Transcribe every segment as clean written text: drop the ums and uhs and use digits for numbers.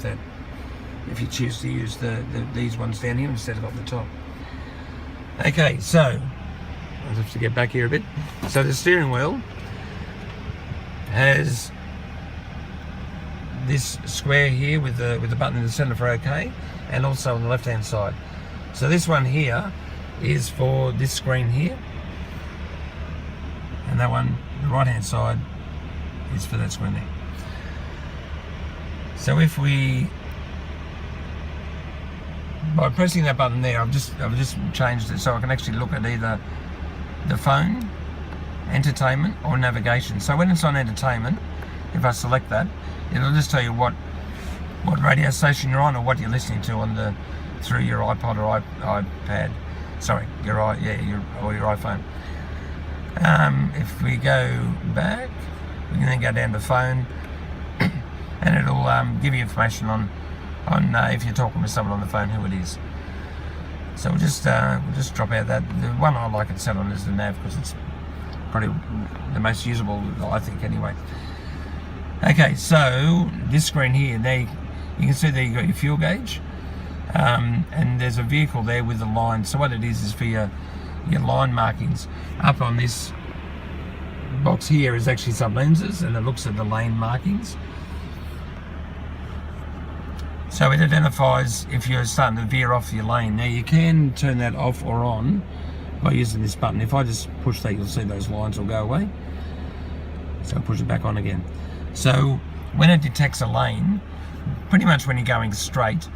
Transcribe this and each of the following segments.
if you choose to use these ones down here instead of up the top. Okay, so I'll have to get back here a bit. So the steering wheel has this square here with the button in the center for OK, and also on the left hand side. So this one here is for this screen here, and that one, the right hand side, is for that screen there. So if we, by pressing that button there, I've just changed it so I can actually look at either the phone, entertainment, or navigation. So when it's on entertainment, if I select that, it'll just tell you what radio station you're on or what you're listening to on through your iPod or iPad. Sorry, your iPhone. If we go back, we can then go down to phone, and it'll give you information on if you're talking with someone on the phone, who it is. So we'll just drop out that. The one I like it set on is the nav, because it's probably the most usable, I think, anyway. Okay, so this screen here, there you can see there you've got your fuel gauge, and there's a vehicle there with the line. So what it is for your line markings. Up on this box here is actually some lenses, and it looks at the lane markings. So it identifies if you're starting to veer off your lane. Now you can turn that off or on by using this button. If I just push that, you'll see those lines will go away. So I'll push it back on again. So when it detects a lane, pretty much when you're going straight,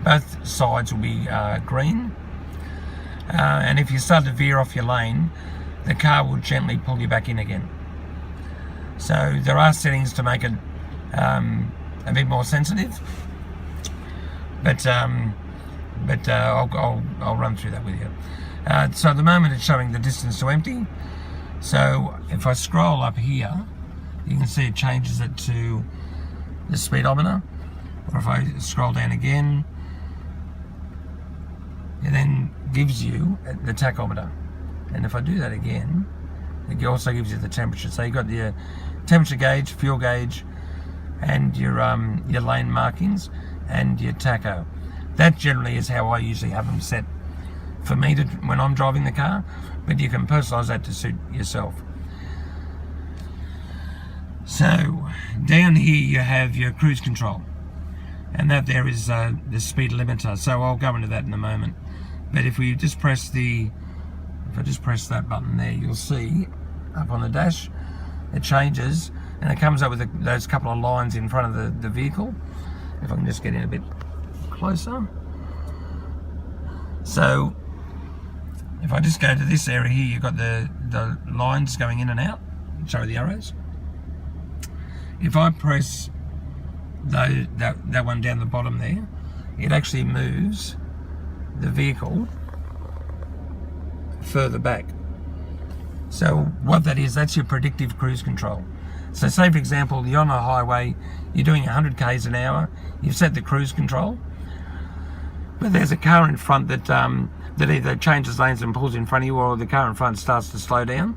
both sides will be green. And if you start to veer off your lane, the car will gently pull you back in again. So there are settings to make it a bit more sensitive, but I'll run through that with you. So at the moment it's showing the distance to empty. So if I scroll up here, you can see it changes it to the speedometer. Or if I scroll down again, it then gives you the tachometer. And if I do that again, it also gives you the temperature. So you've got your temperature gauge, fuel gauge, and your lane markings, and your tacho. That generally is how I usually have them set for me when I'm driving the car, but you can personalise that to suit yourself. So down here you have your cruise control, and that there is the speed limiter. So I'll go into that in a moment. But if we just press if I just press that button there, you'll see up on the dash it changes, and it comes up with those couple of lines in front of the vehicle. If I can just get in a bit closer. So if I just go to this area here, you've got the lines going in and out, sorry, the arrows. If I press that one down the bottom there, it actually moves the vehicle further back. So what that is, that's your predictive cruise control. So say for example, you're on a highway, you're doing 100 k's an hour, you've set the cruise control, but there's a car in front that either changes lanes and pulls in front of you, or the car in front starts to slow down.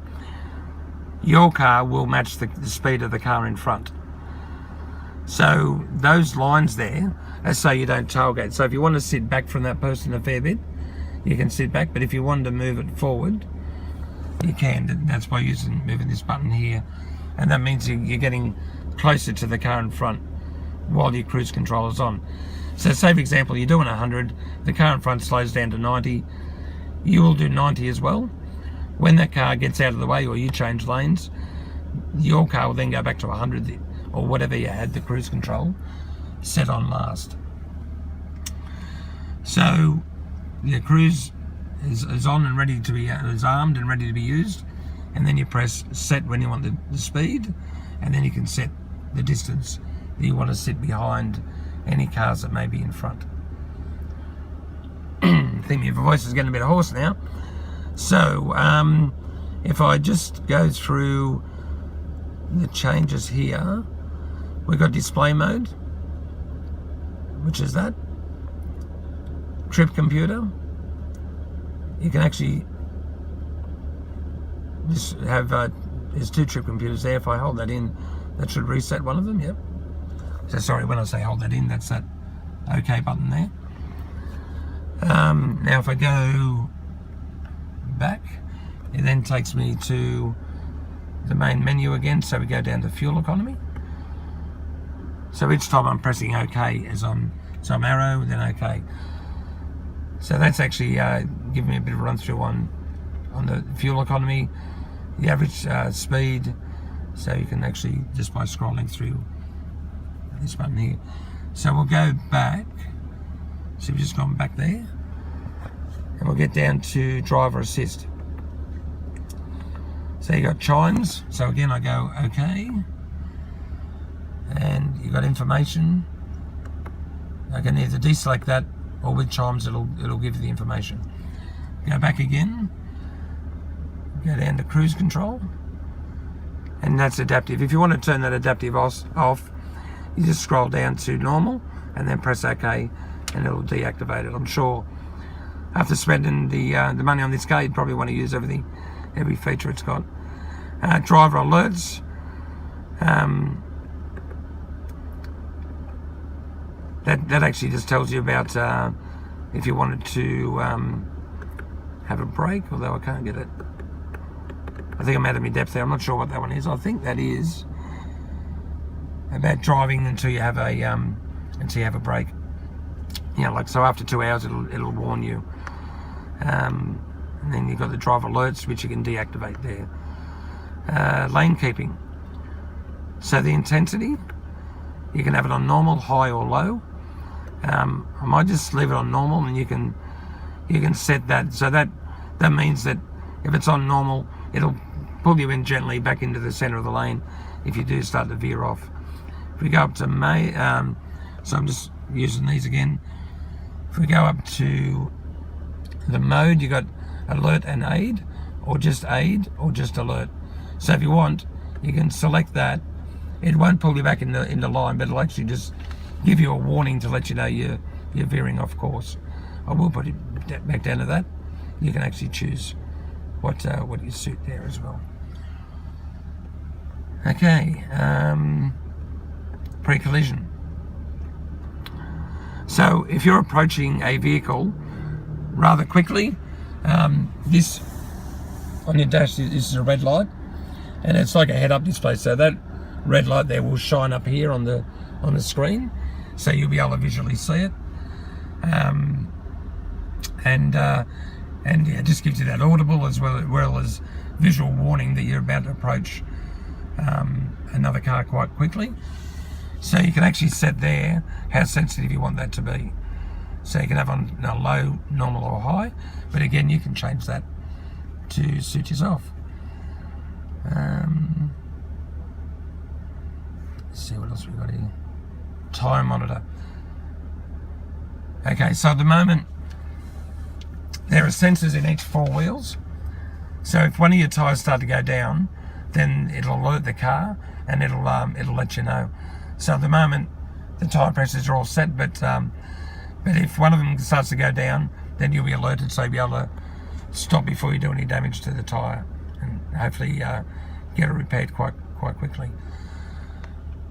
Your car will match the speed of the car in front. So those lines there are so you don't tailgate. So if you want to sit back from that person a fair bit, you can sit back, but if you wanted to move it forward, you can. That's by moving this button here, and that means you're getting closer to the car in front while your cruise control is on. So say for example, you're doing 100, the car in front slows down to 90, you will do 90 as well. When that car gets out of the way or you change lanes, your car will then go back to 100 or whatever you had the cruise control set on last. So your cruise is on and ready to be, is armed and ready to be used, and then you press set when you want the speed, and then you can set the distance that you want to sit behind any cars that may be in front. I think my voice is getting a bit hoarse now. So if I just go through the changes here, we've got display mode, which is that. Trip computer. You can actually just have, there's two trip computers there. If I hold that in, that should reset one of them, yep. So sorry, when I say hold that in, that's that OK button there. Now if I go back, it then takes me to the main menu again. So we go down to fuel economy. So each time I'm pressing OK so I'm arrow, then OK. So that's actually giving me a bit of a run through on the fuel economy, the average speed. So you can actually, just by scrolling through this button here. So we'll go back. So we've just gone back there. And we'll get down to driver assist. So you got chimes. So again, I go OK. And you got information. I can either deselect that, or with chimes it'll give you the information. Go back again. Go down to cruise control. And that's adaptive. If you want to turn that adaptive off, you just scroll down to normal and then press OK, and it'll deactivate it. I'm sure after spending the money on this car, you'd probably want to use every feature it's got. Driver alerts. That actually just tells you about if you wanted to have a break, although I can't get it. I think I'm out of my depth there. I'm not sure what that one is. I think that is about driving until you have a break. Like so after 2 hours it'll warn you. And then you've got the driver alerts, which you can deactivate there. Lane keeping. So the intensity, you can have it on normal, high or low. I might just leave it on normal, and you can set that. So that means that if it's on normal, it'll pull you in gently back into the center of the lane if you do start to veer off. If we go up to so I'm just using these again. If we go up to the mode, you got alert and aid, or just alert. So if you want, you can select that. It won't pull you back in the line, but it'll actually just give you a warning to let you know you're veering off course. I will put it back down to that. You can actually choose what you suit there as well. Okay, pre-collision. So if you're approaching a vehicle rather quickly, this on your dash is a red light, and it's like a head-up display. So that red light there will shine up here on the screen, so you'll be able to visually see it. And yeah, just gives you that audible as well as visual warning that you're about to approach another car quite quickly. So you can actually set there how sensitive you want that to be. So you can have on low, normal or high, but again you can change that to suit yourself. Let's see what else we've got here. Tyre monitor. Okay, so at the moment there are sensors in each 4 wheels. So if one of your tyres start to go down, then it'll alert the car and it'll let you know. So at the moment the tyre pressures are all set, but if one of them starts to go down, then you'll be alerted, so you'll be able to stop before you do any damage to the tyre, and hopefully get it repaired quite quickly.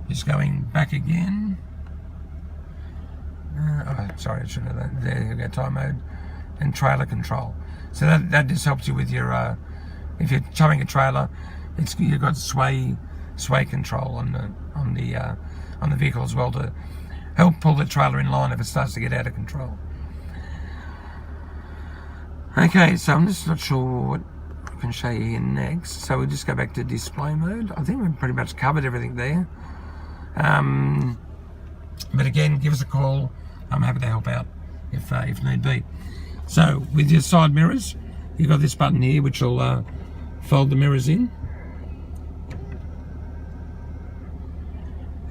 Just going back again. Sorry, I should have that. There you go, tyre mode and trailer control. So that just helps you with your if you're towing a trailer, you've got sway control on the vehicle as well to help pull the trailer in line if it starts to get out of control. Okay, so I'm just not sure what I can show you here next. So we'll just go back to display mode. I think we've pretty much covered everything there. But again, give us a call. I'm happy to help out if need be. So with your side mirrors, you've got this button here which will fold the mirrors in.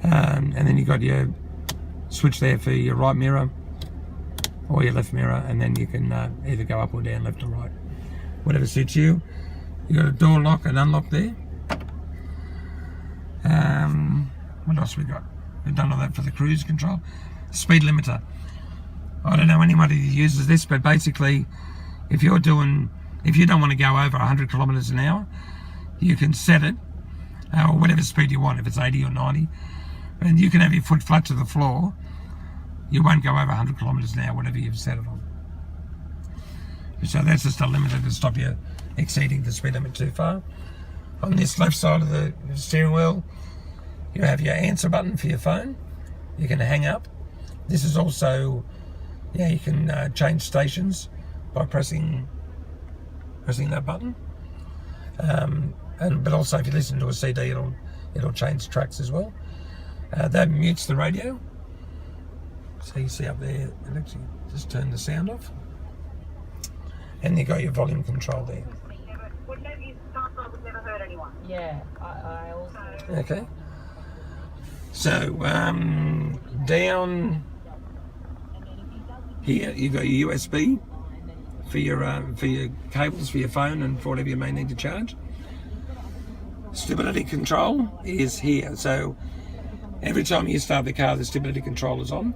And then you've got your switch there for your right mirror or your left mirror, and then you can either go up or down, left or right, whatever suits you. You've got a door lock and unlock there. What else we got? We've done all that for the cruise control. Speed limiter. I don't know anybody who uses this, but basically if you don't want to go over 100 kilometers an hour, you can set it or whatever speed you want, if it's 80 or 90, And you can have your foot flat to the floor. You won't go over 100 kilometres an hour, whatever you've set it on. So that's just a limiter to stop you exceeding the speed limit too far. On this left side of the steering wheel, you have your answer button for your phone. You can hang up. This is also, you can change stations by pressing that button. But also, if you listen to a CD, it'll change tracks as well. That mutes the radio. So you see up there, it actually just turn the sound off. And you got your volume control there. Yeah, I also. Okay. So down here you've got your USB for your cables for your phone and for whatever you may need to charge. Stability control is here. So every time you start the car, the stability control is on.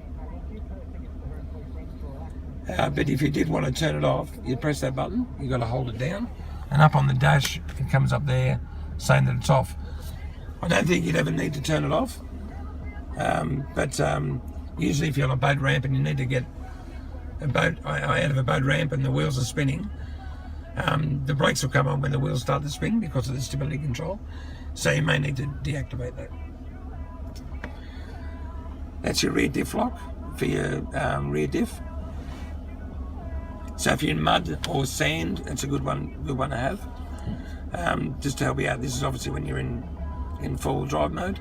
But if you did want to turn it off, you press that button. You've got to hold it down, and up on the dash it comes up there saying that it's off. I don't think you'd ever need to turn it off, but usually if you're on a boat ramp and you need to get a boat out of a boat ramp and the wheels are spinning, the brakes will come on when the wheels start to spin because of the stability control, so you may need to deactivate that. That's your rear diff lock for your rear diff. So if you're in mud or sand, it's a good one to have. Just to help you out, this is obviously when you're in full drive mode.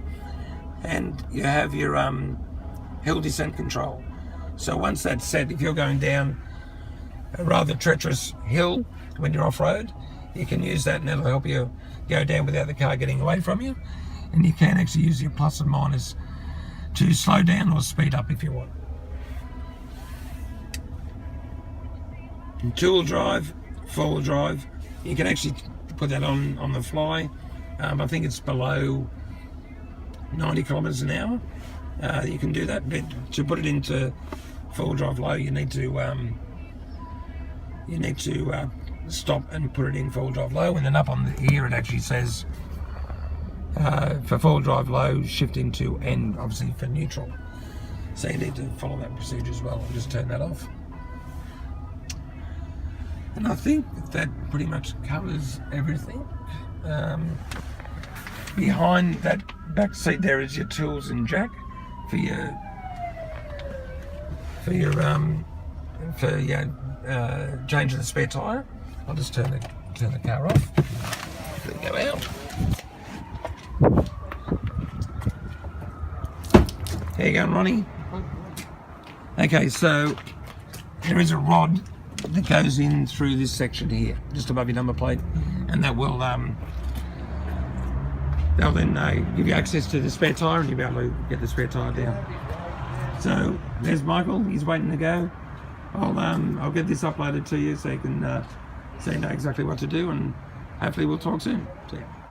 And you have your hill descent control. So once that's set, if you're going down a rather treacherous hill when you're off-road, you can use that and it'll help you go down without the car getting away from you. And you can actually use your plus and minus to slow down or speed up if you want. Two-wheel drive, four-wheel drive, you can actually put that on the fly. I think it's below 90 kilometres an hour. You can do that, but to put it into four-wheel drive low, you need to stop and put it in four-wheel drive low, and then up on here it actually says for four-wheel drive low, shift into N, obviously for neutral. So you need to follow that procedure as well. I'll just turn that off. And I think that pretty much covers everything. Behind that back seat there is your tools and jack for your changing the spare tyre. I'll just turn the car off. Let it go out. How you going, Ronnie? Okay, so there is a rod that goes in through this section here, just above your number plate, and that will they'll then give you access to the spare tyre, and you'll be able to get the spare tyre down. So there's Michael, he's waiting to go. I'll get this uploaded to you so you can so you know exactly what to do, and hopefully we'll talk soon. See ya.